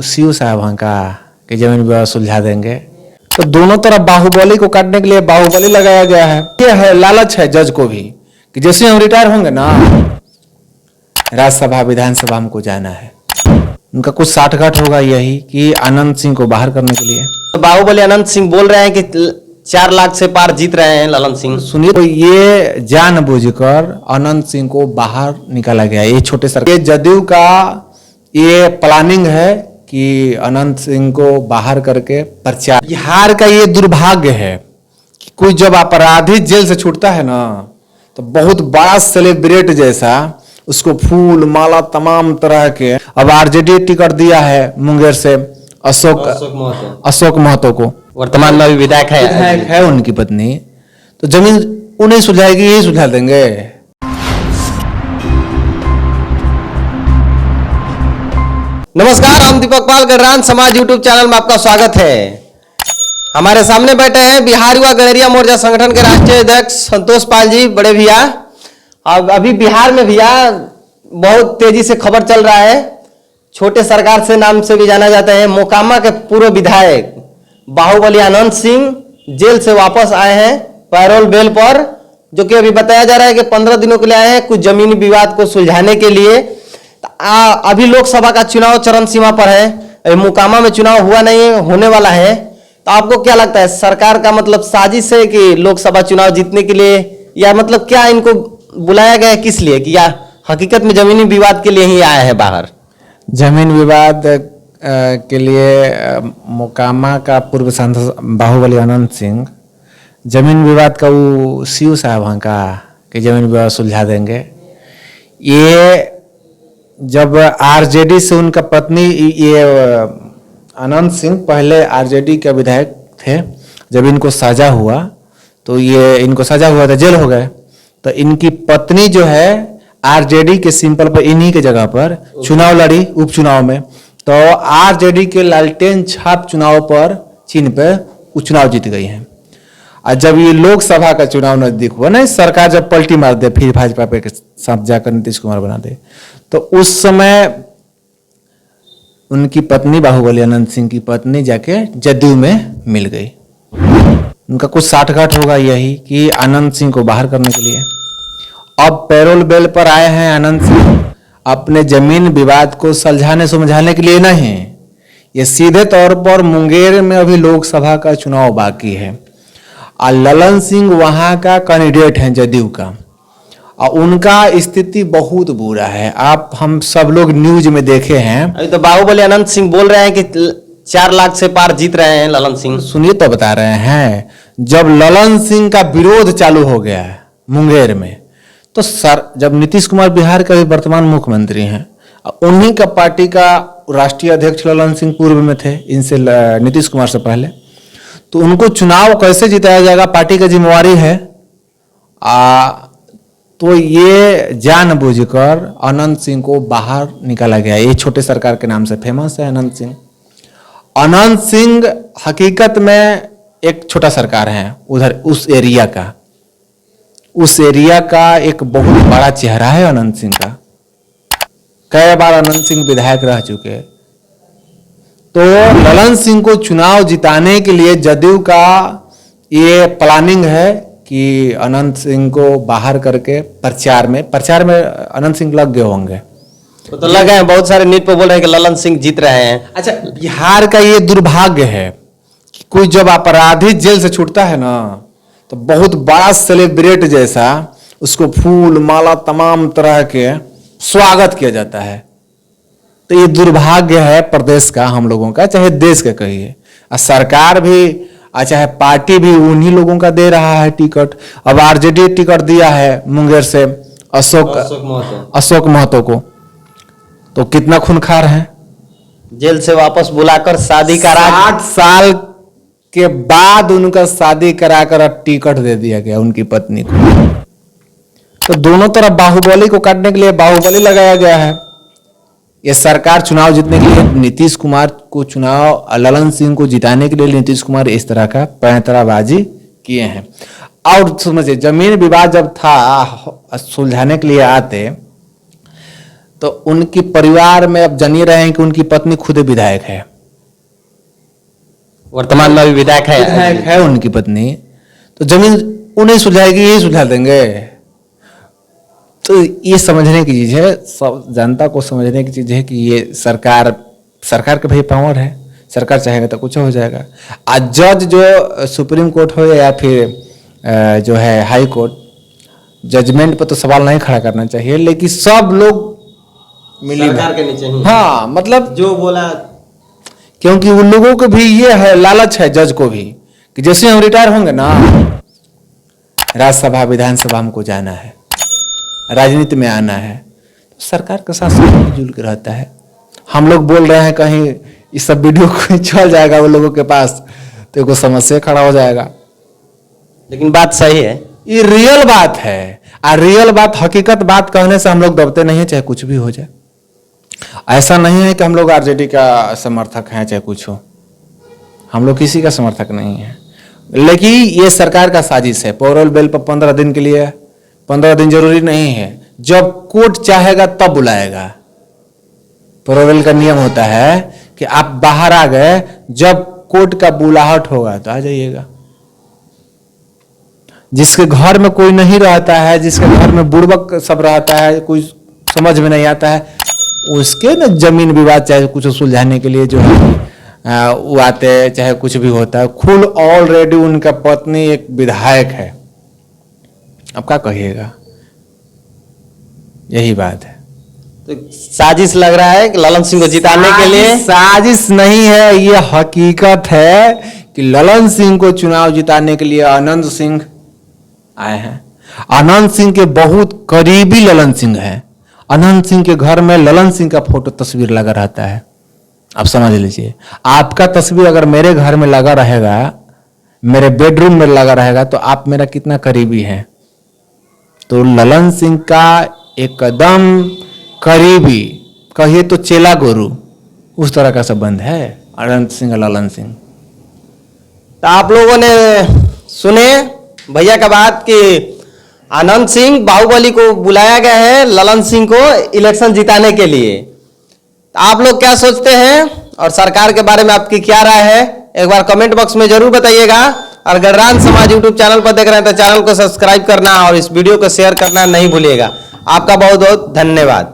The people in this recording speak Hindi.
सीओ साहब का कि जमीन विवाद सुलझा देंगे। तो दोनों तरफ बाहुबली को काटने के लिए बाहुबली लगाया गया है। ये है लालच है जज को भी कि जैसे हम रिटायर होंगे ना, राज्यसभा विधानसभा हमको जाना है। उनका कुछ साठगांठ होगा यही कि अनंत सिंह को बाहर करने के लिए। तो बाहुबली अनंत सिंह बोल रहे हैं कि 4 लाख से पार जीत रहे हैं ललन सिंह। सुनिए, तो ये जानबूझकर अनंत सिंह को बाहर निकाला गया। ये छोटे सरकार, ये जदयू का ये प्लानिंग है कि अनंत सिंह को बाहर करके प्रचार। बिहार का ये दुर्भाग्य है कि कोई जब अपराधी जेल से छूटता है ना, तो बहुत बड़ा सेलिब्रेट जैसा उसको फूल माला तमाम तरह के। अब आरजेडी टिकट दिया है मुंगेर से अशोक महतो को, वर्तमान में अभी विधायक है उनकी पत्नी। तो जमीन उन्हें सुलझाएगी, यही सुलझा देंगे। नमस्कार, हम दीपक पाल गढ़रान समाज यूट्यूब चैनल में आपका स्वागत है। हमारे सामने बैठे हैं बिहार युवा गणरिया मोर्चा संगठन के राष्ट्रीय अध्यक्ष संतोष पाल जी, बड़े भैया। अब अभी बिहार में भैया बहुत तेजी से खबर चल रहा है, छोटे सरकार से नाम से भी जाना जाता है। मोकामा के पूर्व विधायक बाहुबली अनंत सिंह जेल से वापस आए हैं पैरोल बेल पर, जो कि अभी बताया जा रहा है कि 15 दिनों के लिए आए हैं कुछ जमीनी विवाद को सुलझाने के लिए। अभी लोकसभा का चुनाव चरम सीमा पर है, अभी मोकामा में चुनाव हुआ नहीं, होने वाला है। तो आपको क्या लगता है, सरकार का मतलब साजिश है कि लोकसभा चुनाव जीतने के लिए, या मतलब क्या इनको बुलाया गया है किस लिए, कि या हकीकत में जमीनी विवाद के लिए ही आया है बाहर? जमीन विवाद के लिए मोकामा का पूर्व सांसद बाहुबली अनंत सिंह जमीन विवाद का वो सीओ साहब का कि जमीन विवाद सुलझा देंगे। ये जब आरजेडी से उनका पत्नी, ये अनंत सिंह पहले आरजेडी के विधायक थे, जब इनको सजा हुआ तो ये इनको सजा हुआ था, जेल हो गए, तो इनकी पत्नी जो है आरजेडी के सिंपल पर इन्हीं के जगह पर चुनाव लड़ी उपचुनाव में। तो आरजेडी के लालटेन छाप चुनाव पर चिन्ह पे वो चुनाव जीत गई हैं। और जब ये लोकसभा का चुनाव नजदीक हुआ ना, सरकार जब पलटी मार दे, फिर भाजपा पे साथ जाकर नीतीश कुमार बना दे, तो उस समय उनकी पत्नी बाहुबली अनंत सिंह की पत्नी जाके जदयू में मिल गई। उनका कुछ साठगांठ होगा यही कि अनंत सिंह को बाहर करने के लिए। अब पैरोल बेल पर आए हैं अनंत सिंह, अपने जमीन विवाद को सुलझाने समझाने के लिए नहीं, ये सीधे तौर पर मुंगेर में अभी लोकसभा का चुनाव बाकी है और ललन सिंह वहां का कैंडिडेट हैं जदयू का, और उनका स्थिति बहुत बुरा है। आप हम सब लोग न्यूज में देखे हैं। अभी तो बाहुबली अनंत सिंह बोल रहे हैं कि 4 लाख से पार जीत रहे हैं ललन सिंह। सुनिए, तो बता रहे हैं, जब ललन सिंह का विरोध चालू हो गया है मुंगेर में, तो जब नीतीश कुमार बिहार के वर्तमान मुख्यमंत्री हैं, उन्हीं का पार्टी का राष्ट्रीय अध्यक्ष ललन सिंह पूर्व में थे, इनसे नीतीश कुमार से पहले, तो उनको चुनाव कैसे जिताया जाएगा, पार्टी का जिम्मेवारी है। तो ये जानबूझकर अनंत सिंह को बाहर निकाला गया। ये छोटे सरकार के नाम से फेमस है अनंत सिंह। अनंत सिंह हकीकत में एक छोटा सरकार है, उधर उस एरिया का एक बहुत बड़ा चेहरा है अनंत सिंह का। कई बार अनंत सिंह विधायक रह चुके। तो ललन सिंह को चुनाव जिताने के लिए जदयू का ये प्लानिंग है कि अनंत सिंह को बाहर करके प्रचार में अनंत सिंह लग गए होंगे। तो लगे हैं, बहुत सारे न्यूज पे बोल रहे हैं कि ललन सिंह जीत रहे हैं। अच्छा, बिहार का ये दुर्भाग्य है कि कोई जब अपराधी जेल से छूटता है ना, तो बहुत बड़ा सेलिब्रेट जैसा उसको फूल माला तमाम तरह के स्वागत किया जाता है। तो ये दुर्भाग्य है प्रदेश का, हम लोगों का, चाहे देश का कहिए। सरकार भी चाहे पार्टी भी उन्हीं लोगों का दे रहा है टिकट। अब आरजेडी टिकट दिया है मुंगेर से अशोक महतो को, तो कितना खूंखार है। जेल से वापस बुलाकर शादी करा, 8 साल के बाद उनका शादी कराकर टिकट दे दिया गया उनकी पत्नी को। तो दोनों तरफ बाहुबली को काटने के लिए बाहुबली लगाया गया है। ये सरकार चुनाव जीतने के लिए नीतीश कुमार को, चुनाव ललन सिंह को जिताने के लिए नीतीश कुमार इस तरह का पैंतराबाजी किए हैं। और समझिए, जमीन विवाद जब था सुलझाने के लिए आते, तो उनकी परिवार में अब जानिए रहे हैं कि उनकी पत्नी खुद विधायक है, वर्तमान में अभी विधायक है उनकी पत्नी। तो जमीन उन्हें सुलझाएगी, यही सुलझा देंगे। तो ये समझने की चीज है, सब जनता को समझने की चीज है कि ये सरकार के भाई पावर है, सरकार चाहेगा तो कुछ हो जाएगा। आज जज जो सुप्रीम कोर्ट हो या फिर जो है हाई कोर्ट, जजमेंट पर तो सवाल नहीं खड़ा करना चाहिए, लेकिन सब लोग मिली सरकार के नीचे ही। हाँ, मतलब जो बोला, क्योंकि उन लोगों को भी ये है, लालच है जज को भी कि जैसे हम रिटायर होंगे ना, राज्यसभा विधानसभा हमको जाना है, राजनीति में आना है, तो सरकार के साथ मिलजुल के रहता है। हम लोग बोल रहे हैं कहीं इस सब वीडियो को चल जाएगा वो लोगों के पास, तो एक समस्या खड़ा हो जाएगा। लेकिन बात सही है, ये रियल बात है। और रियल बात, हकीकत बात कहने से हम लोग दबते नहीं है, चाहे कुछ भी हो जाए। ऐसा नहीं है कि हम लोग आरजेडी का समर्थक हैं, चाहे कुछ हो, हम लोग किसी का समर्थक नहीं है। लेकिन ये सरकार का साजिश है। पेरोल बिल पर 15 दिन के लिए, 15 दिन जरूरी नहीं है, जब कोर्ट चाहेगा तब बुलाएगा। पेरोल बिल का नियम होता है कि आप बाहर आ गए, जब कोर्ट का बुलाहट होगा तो आ जाइएगा। जिसके घर में कोई नहीं रहता है, जिसके घर में बुड़बक सब रहता है, कोई समझ में नहीं आता है, उसके ना जमीन विवाद चाहे कुछ सुलझाने के लिए जो है वो आते हैं, चाहे कुछ भी होता है। खुद ऑलरेडी उनका पत्नी एक विधायक है, अब क्या कहिएगा, यही बात है। तो साजिश लग रहा है कि ललन सिंह को जिताने के लिए। साजिश नहीं है, ये हकीकत है कि ललन सिंह को चुनाव जिताने के लिए आनंद सिंह आए हैं। आनंद सिंह के बहुत करीबी ललन सिंह हैं। अनंत सिंह के घर में ललन सिंह का फोटो तस्वीर लगा रहता है। आप समझ लीजिए, आपका तस्वीर अगर मेरे घर में लगा रहेगा, मेरे बेडरूम में लगा रहेगा, तो आप मेरा कितना करीबी हैं। तो ललन सिंह का एकदम करीबी, कहिए तो चेला गुरु, उस तरह का संबंध है अनंत सिंह और ललन सिंह। तो आप लोगों ने सुने भैया का बात कि आनंद सिंह बाहुबली को बुलाया गया है ललन सिंह को इलेक्शन जिताने के लिए। तो आप लोग क्या सोचते हैं और सरकार के बारे में आपकी क्या राय है, एक बार कमेंट बॉक्स में जरूर बताइएगा। और गडरान समाज यूट्यूब चैनल पर देख रहे हैं तो चैनल को सब्सक्राइब करना और इस वीडियो को शेयर करना नहीं भूलिएगा। आपका बहुत बहुत धन्यवाद।